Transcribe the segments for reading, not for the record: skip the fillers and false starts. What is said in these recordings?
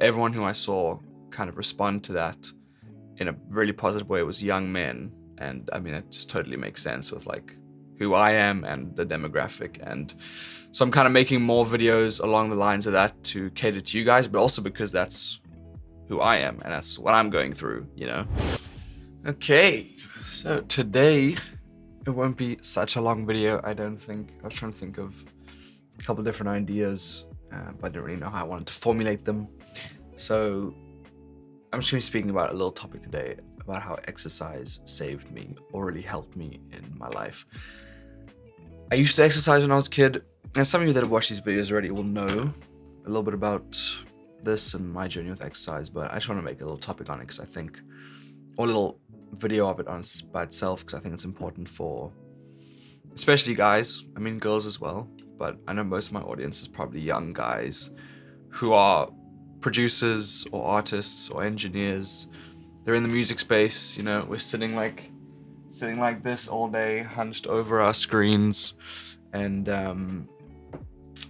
everyone who I saw kind of respond to that in a really positive way was young men. And I mean, it just totally makes sense with like who I am and the demographic. And so I'm kind of making more videos along the lines of that to cater to you guys, but also because that's who I am and that's what I'm going through, you know? Okay, so today it won't be such a long video, I don't think. I was trying to think of a couple different ideas, but I didn't really know how I wanted to formulate them. So I'm just going to be speaking about a little topic today about how exercise saved me or really helped me in my life. I used to exercise when I was a kid, and some of you that have watched these videos already will know a little bit about this and my journey with exercise, but I just want to make a little topic on it because I think, or a little video of it by itself, because I think it's important for especially guys, I mean girls as well, but I know most of my audience is probably young guys who are producers or artists or engineers. They're in the music space, you know, we're sitting like this all day, hunched over our screens, and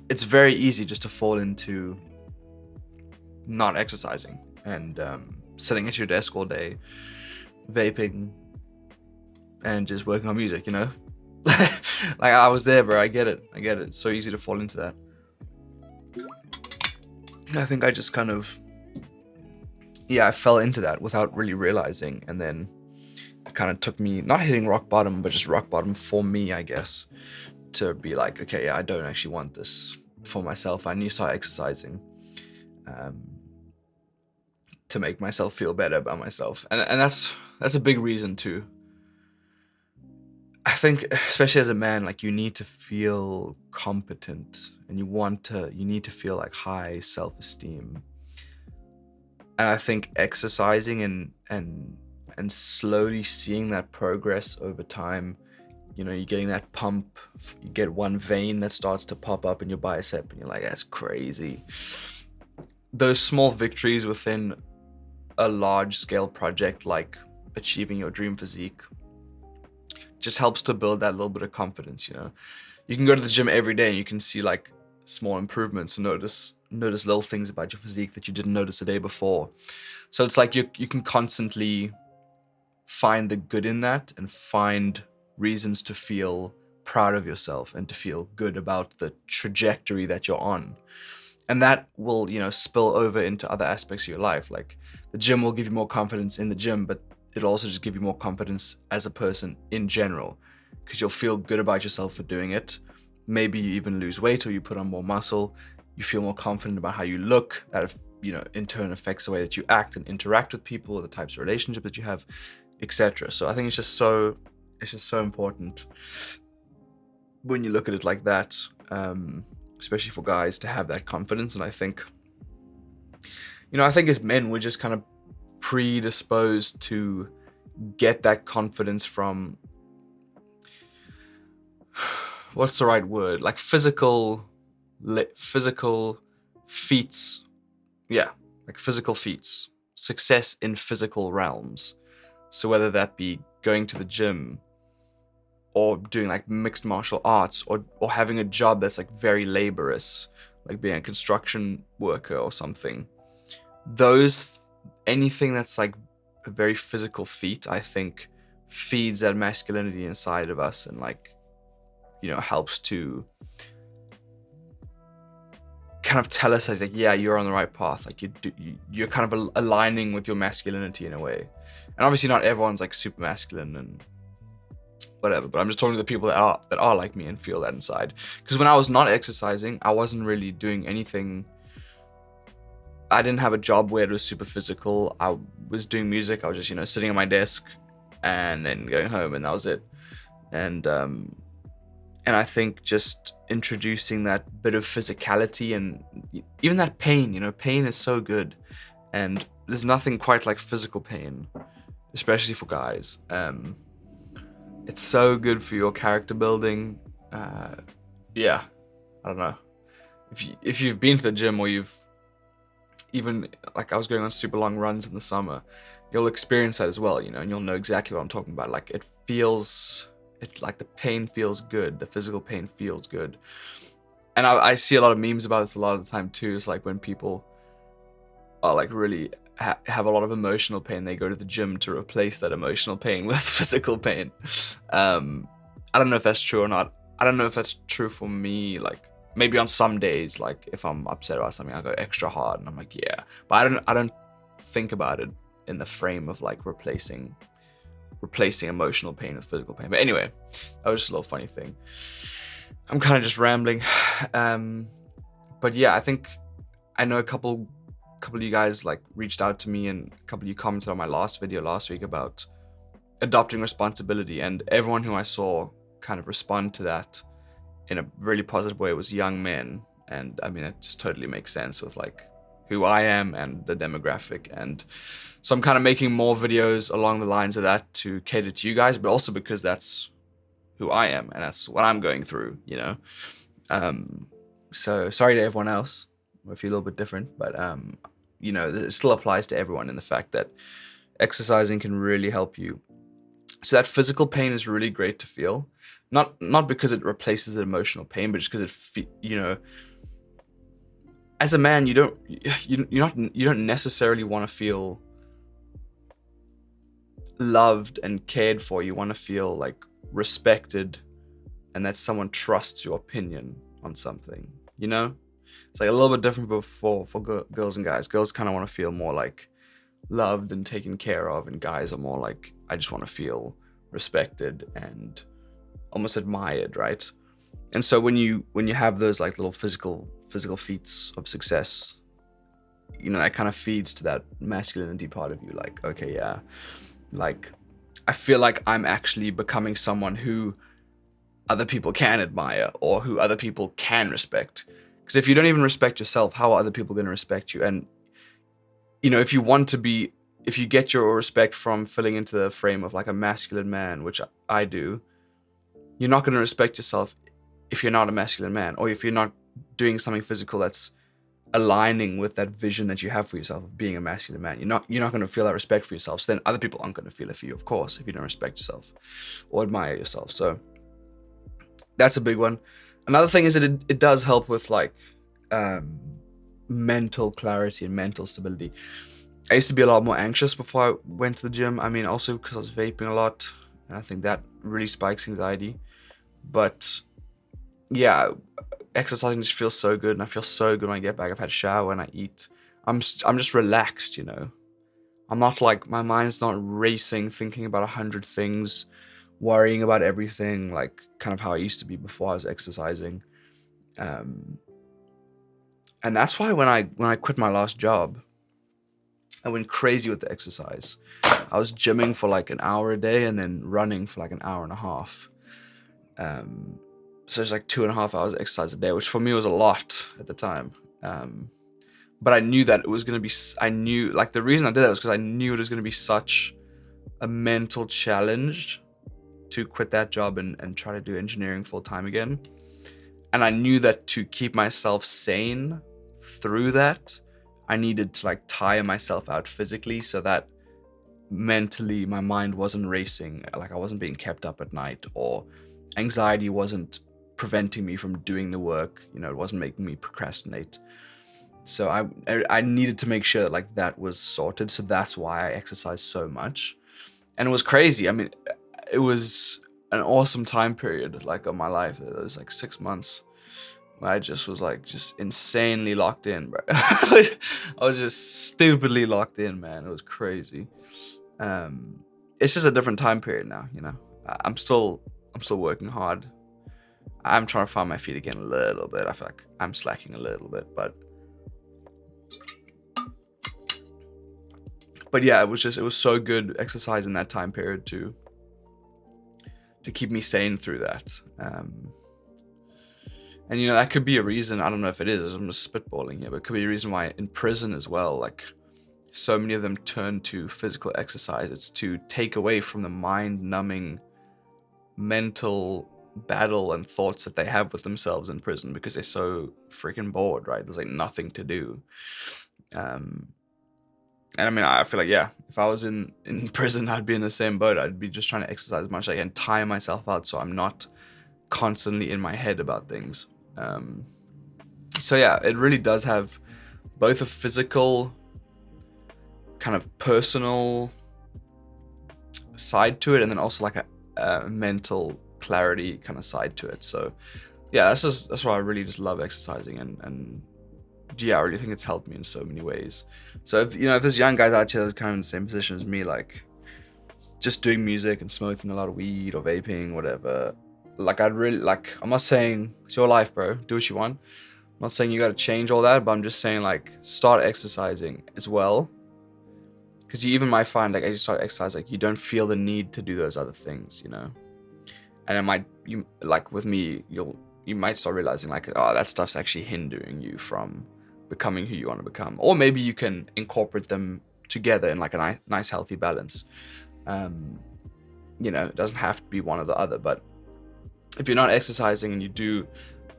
it's very easy just to fall into not exercising and sitting at your desk all day, vaping, and just working on music, you know? Like, I was there, bro. I get it. It's so easy to fall into that. I think I just kind of, I fell into that without really realizing, and then it kind of took me, not hitting rock bottom, but just rock bottom for me, I guess, to be like, okay, I don't actually want this for myself. I need to start exercising to make myself feel better about myself, and that's a big reason too. I think, especially as a man, like, you need to feel competent, and you need to feel like high self-esteem. And I think exercising and slowly seeing that progress over time, you know, you're getting that pump, you get one vein that starts to pop up in your bicep, and you're like, that's crazy. Those small victories within a large-scale project, like achieving your dream physique, just helps to build that little bit of confidence, you know. You can go to the gym every day and you can see like small improvements, notice little things about your physique that you didn't notice the day before. So it's like you can constantly find the good in that and find reasons to feel proud of yourself and to feel good about the trajectory that you're on. And that will, you know, spill over into other aspects of your life. Like, the gym will give you more confidence in the gym, but it'll also just give you more confidence as a person in general, because you'll feel good about yourself for doing it. Maybe you even lose weight or you put on more muscle. You feel more confident about how you look. That, you know, in turn affects the way that you act and interact with people, the types of relationships that you have, etc. So I think it's just so important when you look at it like that, especially for guys, to have that confidence. And I think as men, we're just kind of predisposed to get that confidence from, what's the right word, like physical feats. Like physical feats, success in physical realms. So whether that be going to the gym or doing like mixed martial arts, or having a job that's like very laborious, like being a construction worker or something, anything that's like a very physical feat, I think feeds that masculinity inside of us, and, like, you know, helps to kind of tell us like, yeah, you're on the right path. Like, you're kind of aligning with your masculinity in a way. And obviously not everyone's like super masculine and whatever, but I'm just talking to the people that are like me and feel that inside. Because when I was not exercising, I wasn't really doing anything. I didn't have a job where it was super physical. I was doing music. I was just, you know, sitting at my desk and then going home, and that was it. And I think just introducing that bit of physicality and even that pain, you know, pain is so good. And there's nothing quite like physical pain, especially for guys. It's so good for your character building. I don't know. If you've been to the gym, or you've even, like, I was going on super long runs in the summer, you'll experience that as well, you know, and you'll know exactly what I'm talking about. Like, like the pain feels good, the physical pain feels good. And I see a lot of memes about this a lot of the time too. It's like when people are like really have a lot of emotional pain, they go to the gym to replace that emotional pain with physical pain. I don't know if that's true or not. I don't know if that's true for me. Like maybe on some days, like if I'm upset about something, I go extra hard, and I'm like, yeah. But I don't think about it in the frame of like replacing emotional pain with physical pain. But anyway, that was just a little funny thing. I'm kind of just rambling. But yeah, I think I know a couple of you guys like reached out to me, and a couple of you commented on my last video last week about adopting responsibility, and everyone who I saw kind of respond to that in a really positive way was young men. And I mean, it just totally makes sense with like who I am and the demographic. And so I'm kind of making more videos along the lines of that to cater to you guys, but also because that's who I am and that's what I'm going through, you know. So sorry to everyone else if you're a little bit different, but you know, it still applies to everyone in the fact that exercising can really help you. So that physical pain is really great to feel, not because it replaces the emotional pain, but just because you know, as a man, you don't necessarily want to feel loved and cared for. You want to feel like respected, and that someone trusts your opinion on something. You know, it's like a little bit different for girls and guys. Girls kind of want to feel more like loved and taken care of, and guys are more like, I just want to feel respected and almost admired, right? And so when you have those like little physical feats of success, you know, that kind of feeds to that masculinity part of you. Like, okay, yeah, like I feel like I'm actually becoming someone who other people can admire or who other people can respect. Because if you don't even respect yourself, how are other people going to respect you? And you know, if you get your respect from filling into the frame of like a masculine man, which I do, you're not going to respect yourself if you're not a masculine man, or if you're not doing something physical that's aligning with that vision that you have for yourself of being a masculine man. You're not going to feel that respect for yourself. So then other people aren't going to feel it for you, of course, if you don't respect yourself or admire yourself. So that's a big one. Another thing is that it does help with like mental clarity and mental stability. I used to be a lot more anxious before I went to the gym. I mean, also because I was vaping a lot, and I think that really spikes anxiety. But yeah, exercising just feels so good, and I feel so good when I get back. I've had a shower and I eat. I'm just relaxed, you know. I'm not like, my mind's not racing, thinking about 100 things, worrying about everything, like kind of how I used to be before I was exercising. And that's why when I quit my last job, I went crazy with the exercise. I was gymming for like an hour a day and then running for like an hour and a half. So it's like 2.5 hours of exercise a day, which for me was a lot at the time. But I knew that it was going to be, like the reason I did that was because I knew it was going to be such a mental challenge to quit that job and try to do engineering full time again. And I knew that to keep myself sane through that, I needed to like tire myself out physically so that mentally my mind wasn't racing, like I wasn't being kept up at night, or anxiety wasn't preventing me from doing the work, you know, it wasn't making me procrastinate. So I needed to make sure that like that was sorted. So that's why I exercised so much. And it was crazy. I mean, it was an awesome time period like of my life. It was like 6 months. I just was like just insanely locked in, bro. I was just stupidly locked in, man. It was crazy. It's just a different time period now, you know. I'm still working hard. I'm trying to find my feet again a little bit. I feel like I'm slacking a little bit, but yeah, it was so good exercising that time period to keep me sane through that. And you know, that could be a reason, I don't know if it is, I'm just spitballing here, but it could be a reason why in prison as well, like so many of them turn to physical exercise. It's to take away from the mind-numbing mental battle and thoughts that they have with themselves in prison, because they're so freaking bored, right? There's like nothing to do. And I mean, I feel like, yeah, if I was in prison, I'd be in the same boat. I'd be just trying to exercise as much as I can, tire myself out so I'm not constantly in my head about things. So yeah, it really does have both a physical kind of personal side to it, and then also like a mental clarity kind of side to it. So yeah, that's why I really just love exercising, and yeah, I really think it's helped me in so many ways. So if there's young guys out there that are kind of in the same position as me, like just doing music and smoking a lot of weed or vaping, whatever, like I'd really like, I'm not saying it's your life, bro, do what you want. I'm not saying you got to change all that, but I'm just saying like start exercising as well, because you even might find like as you start exercise, like you don't feel the need to do those other things, and it might, you like with me, you might start realizing like, oh, that stuff's actually hindering you from becoming who you want to become, or maybe you can incorporate them together in like a nice healthy balance. It doesn't have to be one or the other, but if you're not exercising and you do,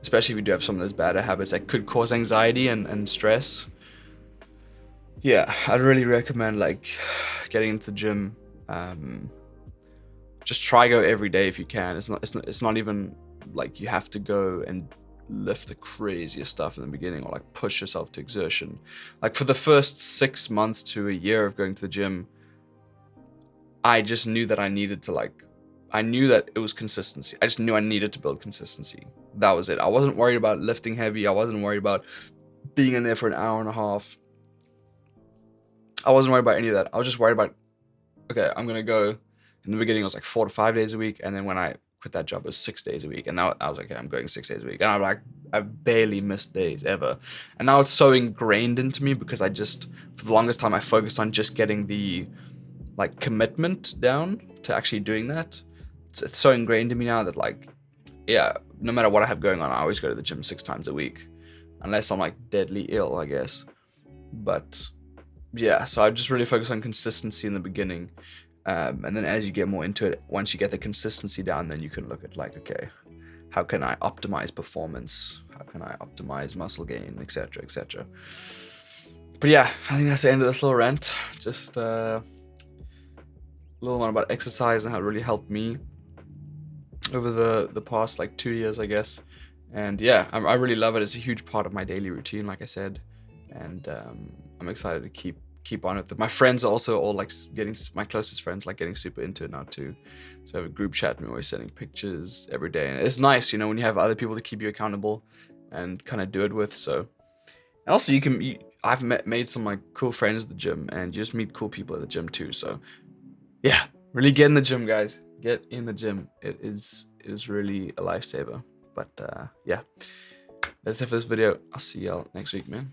especially if you do have some of those bad habits that could cause anxiety and stress, yeah, I'd really recommend like getting into the gym. Just try go every day if you can. It's not even like you have to go and lift the craziest stuff in the beginning or like push yourself to exertion. Like for the first 6 months to a year of going to the gym, I just knew that I needed to I knew that it was consistency. I just knew I needed to build consistency. That was it. I wasn't worried about lifting heavy. I wasn't worried about being in there for an hour and a half. I wasn't worried about any of that. I was just worried about, okay, I'm going to go. In the beginning, it was like 4 to 5 days a week. And then when I quit that job, it was 6 days a week. And now I was like, okay, I'm going 6 days a week. And I'm like, I've barely missed days ever. And now it's so ingrained into me because I just, for the longest time, I focused on just getting the like commitment down to actually doing that. It's so ingrained in me now that like, yeah, no matter what I have going on, I always go to the gym 6 times a week. Unless I'm like deadly ill, I guess. But yeah, so I just really focus on consistency in the beginning. And then as you get more into it, once you get the consistency down, then you can look at like, okay, how can I optimize performance? How can I optimize muscle gain, etc., etc. But yeah, I think that's the end of this little rant. Just a little one about exercise and how it really helped me over the past like 2 years, I guess. And yeah, I really love it. It's a huge part of my daily routine, like I said. And I'm excited to keep on with it. My friends are also all like my closest friends, like getting super into it now too. So I have a group chat and we're always sending pictures every day. And it's nice, when you have other people to keep you accountable and kind of do it with. So, and also I've made some like cool friends at the gym, and you just meet cool people at the gym too. So yeah, really get in the gym, guys. Get in the gym. It is really a lifesaver. But yeah, that's it for this video. I'll see y'all next week, man.